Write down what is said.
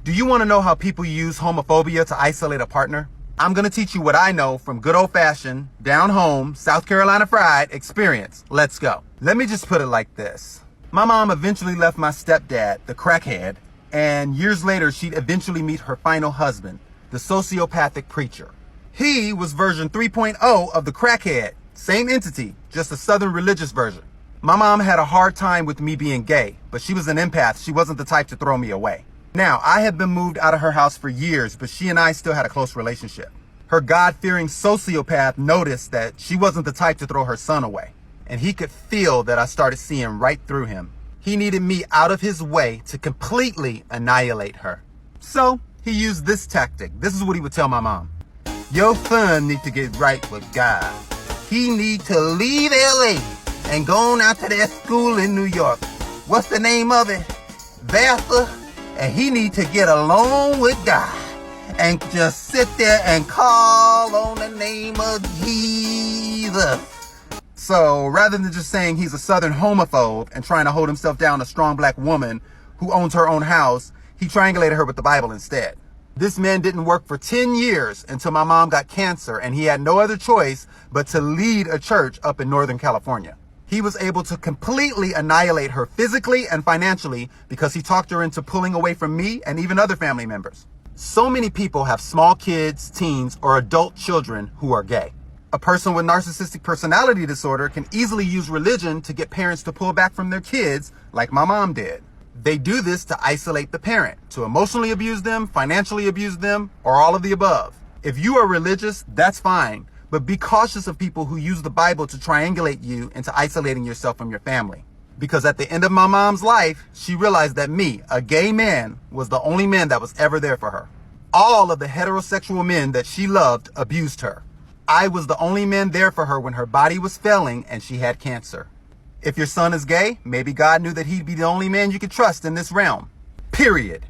Do you want to know how people use homophobia to isolate a partner? I'm going to teach you what I know from good old-fashioned, down-home, South Carolina fried experience. Let's go. Let me just put it like this. My mom eventually left my stepdad, the crackhead, and years later she'd eventually meet her final husband, the sociopathic preacher. He was version 3.0 of the crackhead, same entity, just a southern religious version. My mom had a hard time with me being gay, but she was an empath. She wasn't the type to throw me away. Now, I had been moved out of her house for years, but she and I still had a close relationship. Her God-fearing sociopath noticed that she wasn't the type to throw her son away, and he could feel that I started seeing right through him. He needed me out of his way to completely annihilate her. So, he used this tactic. This is what he would tell my mom. Your son needs to get right with God. He needs to leave LA and go on out to that school in New York. What's the name of it? Vassar. And he needs to get alone with God and just sit there and call on the name of Jesus. So rather than just saying he's a southern homophobe and trying to hold himself down a strong black woman who owns her own house, he triangulated her with the Bible instead. This man didn't work for 10 years until my mom got cancer, and he had no other choice but to lead a church up in Northern California. He was able to completely annihilate her physically and financially because he talked her into pulling away from me and even other family members. So many people have small kids, teens, or adult children who are gay. A person with narcissistic personality disorder can easily use religion to get parents to pull back from their kids, like my mom did. They do this to isolate the parent, to emotionally abuse them, financially abuse them, or all of the above. If you are religious, that's fine. But be cautious of people who use the Bible to triangulate you into isolating yourself from your family. Because at the end of my mom's life, she realized that me, a gay man, was the only man that was ever there for her. All of the heterosexual men that she loved abused her. I was the only man there for her when her body was failing and she had cancer. If your son is gay, maybe God knew that he'd be the only man you could trust in this realm. Period.